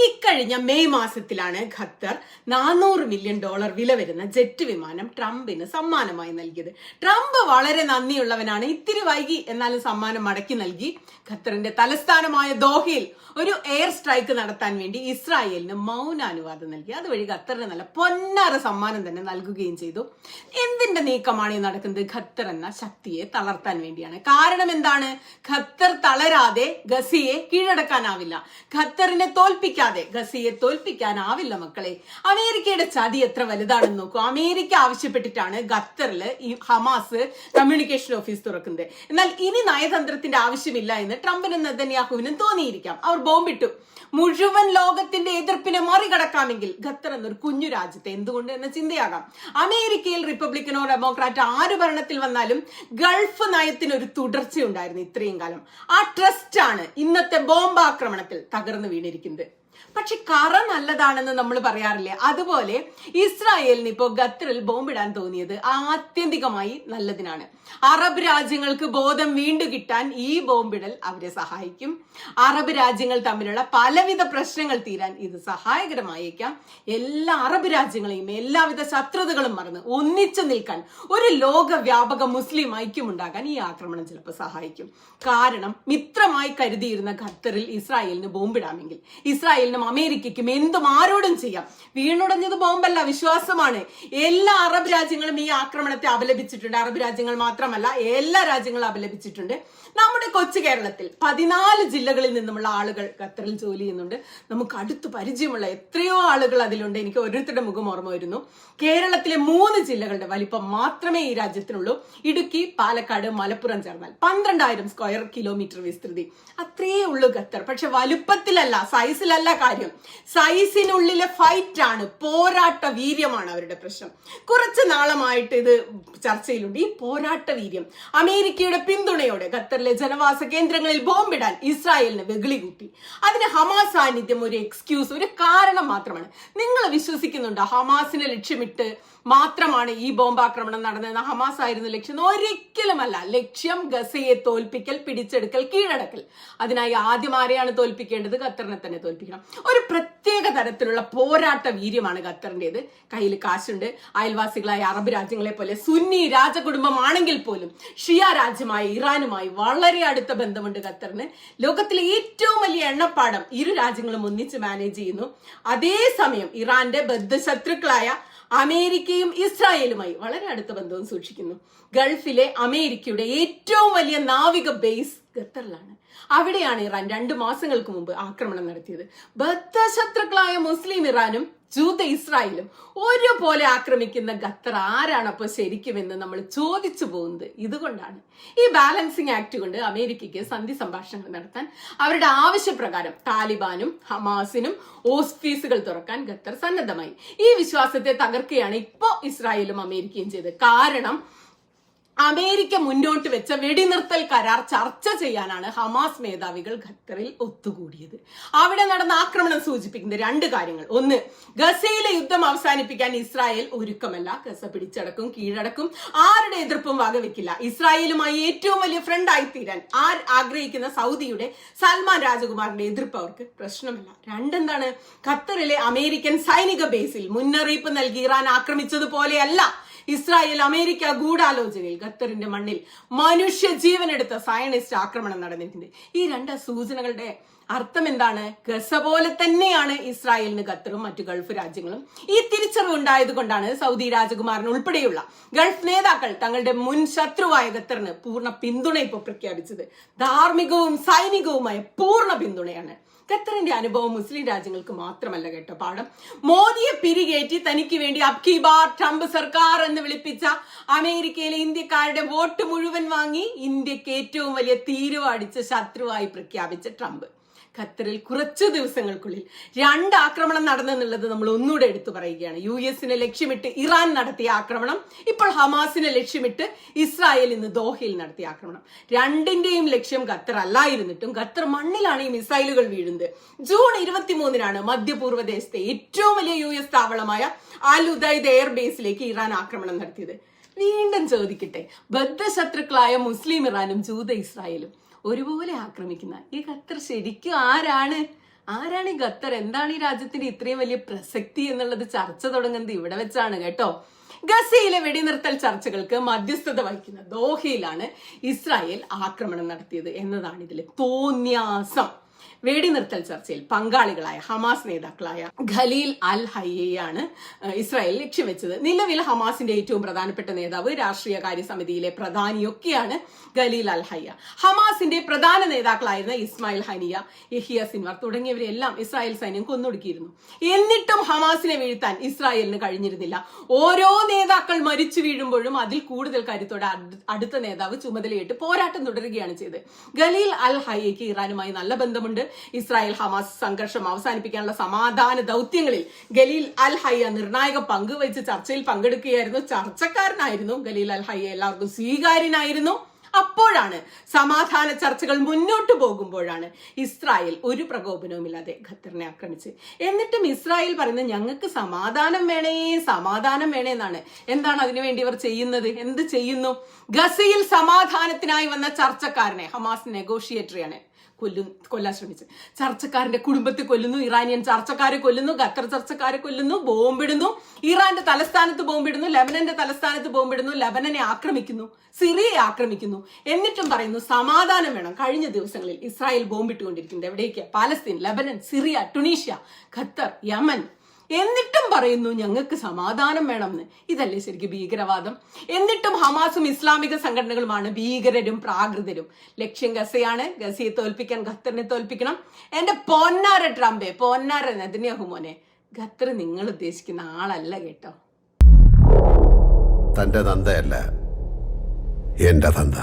ഇക്കഴിഞ്ഞ മെയ് മാസത്തിലാണ് Qatar $400 million വില വരുന്ന ജെറ്റ് വിമാനം ട്രംപിന് സമ്മാനമായി നൽകിയത്. ട്രംപ് വളരെ നന്ദിയുള്ളവനാണ്. ഇത്തിരി വൈകി എന്നാലും സമ്മാനം മടക്കി നൽകി. ഖത്തറിന്റെ തലസ്ഥാനമായ ദോഹയിൽ ഒരു എയർ സ്ട്രൈക്ക് നടത്താൻ വേണ്ടി ഇസ്രായേലിന് മൗനാനുവാദം നൽകി. അതുവഴി ഖത്തറിന് നല്ല പൊന്നാറ സമ്മാനം തന്നെ നൽകുകയും ചെയ്തു. എന്തിന്റെ നീക്കമാണ് ഈ നടക്കുന്നത്? ഖത്തർ എന്ന ശക്തിയെ തളർത്താൻ വേണ്ടിയാണ്. കാരണം എന്താണ്? ഖത്തർ തളരാതെ ഗസയെ കീഴടക്കാനാവില്ല. ഖത്തറിനെ തോൽപ്പിക്കാതെ ഗസയെ തോൽപ്പിക്കാനാവില്ല മക്കളെ. അമേരിക്കയുടെ ചതി എത്ര വലുതാണെന്ന് നോക്കൂ. അമേരിക്ക ആവശ്യപ്പെട്ടിട്ടാണ് ഖത്തറിൽ ഈ ഹമാസ് കമ്മ്യൂണിക്കേഷൻ ഓഫീസ് തുറക്കുന്നത്. എന്നാൽ ഇനി നയതന്ത്രത്തിന്റെ ആവശ്യമില്ല എന്ന് ട്രംപിനും നെതന്യാഹുവിനും തോന്നിയിരിക്കാം. അവർ ബോംബിട്ടു. മുഴുവൻ ലോകത്തിന്റെ എതിർപ്പിനെ മറികടക്കാമെങ്കിൽ ഖത്തർ എന്നൊരു കുഞ്ഞു രാജ്യത്തെ എന്തുകൊണ്ട് എന്ന ചിന്തയാകാം. അമേരിക്കയിൽ റിപ്പബ്ലിക്കനോ ഡെമോക്രാറ്റോ ആര് ഭരണത്തിൽ വന്നാലും ഗൾഫ് നയത്തിന് ഒരു തുടർച്ചയുണ്ടായിരുന്നു ഇത്രയും കാലം. ആ ട്രസ്റ്റ് ആണ് ഇന്നത്തെ ബോംബാക്രമണത്തിൽ തകർന്നു വീണിരിക്കുന്നത്. പക്ഷെ കറ നല്ലതാണെന്ന് നമ്മൾ പറയാറില്ലേ? അതുപോലെ ഇസ്രായേലിന് ഇപ്പോ ഖത്തറിൽ ബോംബിടാൻ തോന്നിയത് ആത്യന്തികമായി നല്ലതിനാണ്. അറബ് രാജ്യങ്ങൾക്ക് ബോധം വീണ്ടു കിട്ടാൻ ഈ ബോംബിടൽ അവരെ സഹായിക്കും. അറബ് രാജ്യങ്ങൾ തമ്മിലുള്ള പലവിധ പ്രശ്നങ്ങൾ തീരാൻ ഇത് സഹായകരമായേക്കാം. എല്ലാ അറബ് രാജ്യങ്ങളെയും എല്ലാവിധ ശത്രുതകളും മറന്ന് ഒന്നിച്ചു നിൽക്കാൻ ഒരു ലോകവ്യാപക മുസ്ലിം ഐക്യമുണ്ടാകാൻ ഈ ആക്രമണം ചിലപ്പോൾ സഹായിക്കും. കാരണം മിത്രമായി കരുതിയിരുന്ന ഖത്തറിൽ ഇസ്രായേലിന് ബോംബിടാമെങ്കിൽ ഇസ്രായേലിനും അമേരിക്കയ്ക്കും എന്തും ആരോടും ചെയ്യാം. വീണുടഞ്ഞത് ബോംബല്ല, വിശ്വാസമാണ്. എല്ലാ അറബ് രാജ്യങ്ങളും ഈ ആക്രമണത്തെ അപലപിച്ചിട്ടുണ്ട്. അറബ് രാജ്യങ്ങൾ മാത്രമല്ല, എല്ലാ രാജ്യങ്ങളും അപലപിച്ചിട്ടുണ്ട്. നമ്മുടെ കൊച്ചു കേരളത്തിൽ 14 ജില്ലകളിൽ നിന്നുമുള്ള ആളുകൾ ഖത്തറിൽ ജോലി ചെയ്യുന്നുണ്ട്. നമുക്ക് അടുത്ത് പരിചയമുള്ള എത്രയോ ആളുകൾ അതിലുണ്ട്. എനിക്ക് ഓരോരുത്തരുടെ മുഖം ഓർമ്മ വരുന്നു. കേരളത്തിലെ 3 ജില്ലകളുടെ വലിപ്പം മാത്രമേ ഈ രാജ്യത്തിനുള്ളൂ. ഇടുക്കി, പാലക്കാട്, മലപ്പുറം ചേർന്നാൽ 12,000 സ്ക്വയർ കിലോമീറ്റർ വിസ്തൃതി. അത്രയേ ഉള്ളൂ ഖത്തർ. പക്ഷെ വലുപ്പത്തിലല്ല, സൈസിലല്ല കാര്യം. സൈസിനുള്ളിലെ ഫൈറ്റ് ആണ്, പോരാട്ട വീര്യമാണ് അവരുടെ പ്രശ്നം. കുറച്ച് നാളമായിട്ട് ഇത് ചർച്ചയിലുണ്ട്. ഈ പോരാട്ട വീര്യം അമേരിക്കയുടെ പിന്തുണയോടെ ഖത്തറിലെ ജനവാസ കേന്ദ്രങ്ങളിൽ ബോംബിടാൻ ഇസ്രായേലിന് വെകിളി കൂട്ടി. അതിന് ഹമാസ് സാന്നിധ്യം ഒരു എക്സ്ക്യൂസ്, ഒരു കാരണം മാത്രമാണ്. നിങ്ങൾ വിശ്വസിക്കുന്നുണ്ടോ ഹമാസിനെ ലക്ഷ്യമിട്ട് മാത്രമാണ് ഈ ബോംബാക്രമണം നടന്നതെന്ന്? ഹമാസ് ആയിരുന്നു ലക്ഷ്യം? ഒരിക്കലുമല്ല. ലക്ഷ്യം ഗസയെ തോൽപ്പിക്കൽ, പിടിച്ചെടുക്കൽ, കീഴടക്കൽ. അതിനായി ആദ്യം ആരെയാണ് തോൽപ്പിക്കേണ്ടത്? ഖത്തറിനെ തന്നെ തോൽപ്പിക്കണം. ഒരു പ്രത്യേക തരത്തിലുള്ള പോരാട്ട വീര്യമാണ് ഖത്തറിന്റേത്. കയ്യിൽ കാശുണ്ട്. അയൽവാസികളായ അറബ് രാജ്യങ്ങളെ പോലെ സുന്നി രാജകുടുംബമാണെങ്കിൽ പോലും ഷിയ രാജ്യമായ ഇറാനുമായി വളരെ അടുത്ത ബന്ധമുണ്ട് ഖത്തറിന്. ലോകത്തിലെ ഏറ്റവും വലിയ എണ്ണപ്പാടം ഇരു രാജ്യങ്ങളും ഒന്നിച്ച് മാനേജ് ചെയ്യുന്നു. അതേസമയം ഇറാന്റെ ബദ്ധശത്രുക്കളായ അമേരിക്കയും ഇസ്രായേലുമായി വളരെ അടുത്ത ബന്ധവും സൂക്ഷിക്കുന്നു. ഗൾഫിലെ അമേരിക്കയുടെ ഏറ്റവും വലിയ നാവിക ബേസ് ഖത്തറിലാണ്. അവിടെയാണ് ഇറാൻ 2 മാസങ്ങൾക്ക് മുമ്പ് ആക്രമണം നടത്തിയത്. ബദ്ധശത്രുക്കളായ മുസ്ലിം ഇറാനും ജൂത ഇസ്രായേലും ഒരുപോലെ ആക്രമിക്കുന്ന ഖത്തർ ആരാണ് അപ്പൊ ശരിക്കുമെന്ന് നമ്മൾ ചോദിച്ചു പോകുന്നത് ഇതുകൊണ്ടാണ്. ഈ ബാലൻസിങ് ആക്ട് കൊണ്ട് അമേരിക്കയ്ക്ക് സന്ധി സംഭാഷണങ്ങൾ നടത്താൻ അവരുടെ ആവശ്യപ്രകാരം താലിബാനും ഹമാസിനും ഓഫീസുകൾ തുറക്കാൻ ഖത്തർ സന്നദ്ധമായി. ഈ വിശ്വാസത്തെ തകർക്കുകയാണ് ഇപ്പോ ഇസ്രായേലും അമേരിക്കയും ചെയ്തത്. കാരണം അമേരിക്ക മുന്നോട്ട് വെച്ച വെടിനിർത്തൽ കരാർ ചർച്ച ചെയ്യാനാണ് ഹമാസ് മേധാവികൾ ഖത്തറിൽ ഒത്തുകൂടിയത്. അവിടെ നടന്ന ആക്രമണം സൂചിപ്പിക്കുന്ന 2 കാര്യങ്ങൾ. ഒന്ന്, ഗസയിലെ യുദ്ധം അവസാനിപ്പിക്കാൻ ഇസ്രായേൽ ഒരുക്കമല്ല. ഗസ പിടിച്ചടക്കും, കീഴടക്കും, ആരുടെ എതിർപ്പും വകവെക്കില്ല. ഇസ്രായേലുമായി ഏറ്റവും വലിയ ഫ്രണ്ടായി തീരാൻ ആഗ്രഹിക്കുന്ന സൗദിയുടെ സൽമാൻ രാജകുമാറിന്റെ എതിർപ്പ് അവർക്ക് പ്രശ്നമല്ല. 2, എന്താണ്? ഖത്തറിലെ അമേരിക്കൻ സൈനിക ബേസിൽ മുന്നറിയിപ്പ് നൽകി ഇറാൻ ആക്രമിച്ചതുപോലെയല്ല ഇസ്രായേൽ അമേരിക്ക ഗൂഢാലോചനയിൽ ഖത്തറിന്റെ മണ്ണിൽ മനുഷ്യ ജീവനെടുത്ത സയനിസ്റ്റ് ആക്രമണം നടന്നിരിക്കുന്നത്. ഈ 2 സൂചനകളുടെ അർത്ഥം എന്താണ്? ഗസ പോലെ തന്നെയാണ് ഇസ്രായേലിന് ഖത്തറും മറ്റു ഗൾഫ് രാജ്യങ്ങളും. ഈ തിരിച്ചറിവ് ഉണ്ടായത് കൊണ്ടാണ് സൗദി രാജകുമാരൻ ഉൾപ്പെടെയുള്ള ഗൾഫ് നേതാക്കൾ തങ്ങളുടെ മുൻ ശത്രുവായ ഖത്തറിന് പൂർണ്ണ പിന്തുണ ഇപ്പോൾ പ്രഖ്യാപിച്ചത്. ധാർമ്മികവും സൈനികവുമായ പൂർണ്ണ പിന്തുണയാണ്. ഖത്തറിന്റെ അനുഭവം മുസ്ലിം രാജ്യങ്ങൾക്ക് മാത്രമല്ല കേട്ടോ പാഠം. മോദിയെ പിരികേറ്റി തനിക്ക് വേണ്ടി അബ് കി ബാർ ട്രംപ് സർക്കാർ എന്ന് വിളിപ്പിച്ച അമേരിക്കയിലെ ഇന്ത്യക്കാരുടെ വോട്ട് മുഴുവൻ വാങ്ങി ഇന്ത്യക്ക് ഏറ്റവും വലിയ തീരുവ അടിച്ച ശത്രുവായി പ്രഖ്യാപിച്ച ട്രംപ് ഖത്തറിൽ കുറച്ചു ദിവസങ്ങൾക്കുള്ളിൽ 2 ആക്രമണം നടന്നെന്നുള്ളത് നമ്മൾ ഒന്നുകൂടെ എടുത്തു പറയുകയാണ്. US-നെ ലക്ഷ്യമിട്ട് ഇറാൻ നടത്തിയ ആക്രമണം, ഇപ്പോൾ ഹമാസിനെ ലക്ഷ്യമിട്ട് ഇസ്രായേൽ ഇന്ന് ദോഹയിൽ നടത്തിയ ആക്രമണം. 2ന്റെയും ലക്ഷ്യം ഖത്തർ അല്ലായിരുന്നിട്ടും ഖത്തർ മണ്ണിലാണ് ഈ മിസൈലുകൾ വീഴുന്നത്. ജൂൺ 23-നാണ് മധ്യപൂർവ്വ ദേശത്തെ ഏറ്റവും വലിയ US താവളമായ അൽ ഉദൈദ് എയർബേസിലേക്ക് ഇറാൻ ആക്രമണം നടത്തിയത്. വീണ്ടും ചോദിക്കട്ടെ, ബദ്ധശത്രുക്കളായ മുസ്ലിം ഇറാനും ജൂത ഇസ്രായേലും ഒരുപോലെ ആക്രമിക്കുന്ന ഈ ഖത്തർ ശരിക്കും ആരാണ്? ആരാണ് ഈ ഖത്തർ, എന്താണ് ഈ രാജ്യത്തിന്റെ ഇത്രയും വലിയ പ്രസക്തി എന്നുള്ളത് ചർച്ച തുടങ്ങുന്നത് ഇവിടെ വെച്ചാണ് കേട്ടോ. ഗസയിലെ വെടിനിർത്തൽ ചർച്ചകൾക്ക് മധ്യസ്ഥത വഹിക്കുന്ന ദോഹയിലാണ് ഇസ്രായേൽ ആക്രമണം നടത്തിയത് എന്നതാണ് ഇതിലെ തോന്യാസം. വെടിനിർത്തൽ ചർച്ചയിൽ പങ്കാളികളായ ഹമാസ് നേതാക്കളായ ഖലീൽ അൽ ഹയ്യയാണ് ഇസ്രായേൽ ലക്ഷ്യം വെച്ചത്. നിലവിൽ ഹമാസിന്റെ ഏറ്റവും പ്രധാനപ്പെട്ട നേതാവ്, രാഷ്ട്രീയ കാര്യ സമിതിയിലെ പ്രധാനിയൊക്കെയാണ് ഖലീൽ അൽ ഹയ്യ. ഹമാസിന്റെ പ്രധാന നേതാക്കളായിരുന്ന ഇസ്മായിൽ ഹനിയ, യഹിയ സിൻവർ തുടങ്ങിയവരെല്ലാം ഇസ്രായേൽ സൈന്യം കൊന്നൊടുക്കിയിരുന്നു. എന്നിട്ടും ഹമാസിനെ വീഴ്ത്താൻ ഇസ്രായേലിന് കഴിഞ്ഞിരുന്നില്ല. ഓരോ നേതാക്കൾ മരിച്ചു വീഴുമ്പോഴും അതിൽ കൂടുതൽ കരുത്തോടെ അടുത്ത നേതാവ് ചുമതലയേറ്റ് പോരാട്ടം തുടരുകയാണ് ചെയ്തത്. ഖലീൽ അൽ ഹയ്യയ്ക്ക് ഇറാനുമായി നല്ല ബന്ധമുണ്ട്. ഇസ്രായേൽ ഹമാസ് സംഘർഷം അവസാനിപ്പിക്കാനുള്ള സമാധാന ദൗത്യങ്ങളിൽ ഖലീൽ അൽ ഹയ്യ നിർണായക പങ്ക് വഹിച്ച് ചർച്ചയിൽ പങ്കെടുക്കുകയായിരുന്നു. ചർച്ചക്കാരനായിരുന്നു ഖലീൽ അൽ ഹയ്യ, എല്ലാവർക്കും സ്വീകാര്യനായിരുന്നു. അപ്പോഴാണ് സമാധാന ചർച്ചകൾ മുന്നോട്ട് പോകുമ്പോഴാണ് ഇസ്രായേൽ ഒരു പ്രകോപനവുമില്ലാതെ ഖത്തറിനെ ആക്രമിച്ച്. എന്നിട്ടും ഇസ്രായേൽ പറയുന്നത് ഞങ്ങൾക്ക് സമാധാനം വേണേ എന്നാണ്. എന്താണ് അതിനുവേണ്ടി ഇവർ ചെയ്യുന്നത്? എന്ത് ചെയ്യുന്നു? ഗസയിൽ സമാധാനത്തിനായി വന്ന ചർച്ചക്കാരനെ, ഹമാസ് നെഗോഷിയേറ്ററിയാണ്, കൊല്ലാൻ ശ്രമിച്ചു. ചർച്ചക്കാരന്റെ കുടുംബത്തെ കൊല്ലുന്നു, ഇറാനിയൻ ചർച്ചക്കാരെ കൊല്ലുന്നു, ഖത്തർ ചർച്ചക്കാരെ കൊല്ലുന്നു, ബോംബിടുന്നു, ഇറാന്റെ തലസ്ഥാനത്ത് ബോംബിടുന്നു, ലെബനന്റെ തലസ്ഥാനത്ത് ബോംബിടുന്നു, ലെബനനെ ആക്രമിക്കുന്നു, സിറിയയെ ആക്രമിക്കുന്നു. എന്നിട്ടും പറയുന്നു സമാധാനം വേണം. കഴിഞ്ഞ ദിവസങ്ങളിൽ ഇസ്രായേൽ ബോംബിട്ടുകൊണ്ടിരിക്കുന്നത് എവിടേക്ക്? Palestine, Lebanon, Syria, Tunisia, Qatar, Yemen. എന്നിട്ടും പറയുന്നു ഞങ്ങൾക്ക് സമാധാനം വേണമെന്ന്. ഇതല്ലേ ശരിക്കും ഭീകരവാദം? എന്നിട്ടും ഹമാസും ഇസ്ലാമിക സംഘടനകളുമാണ് ഭീകരരും പ്രാകൃതരും. ലക്ഷ്യം ഗസയാണ്. ഗസയെ തോൽപ്പിക്കാൻ ഖത്തറിനെ തോൽപ്പിക്കണം. എന്റെ പൊന്നാര ട്രംപേ, പൊന്നാര നെതന്യാഹു മോനെ, ഖത്തർ നിങ്ങൾ ഉദ്ദേശിക്കുന്ന ആളല്ല കേട്ടോ. തന്റെ തന്തയല്ല, എന്റെ തന്ത.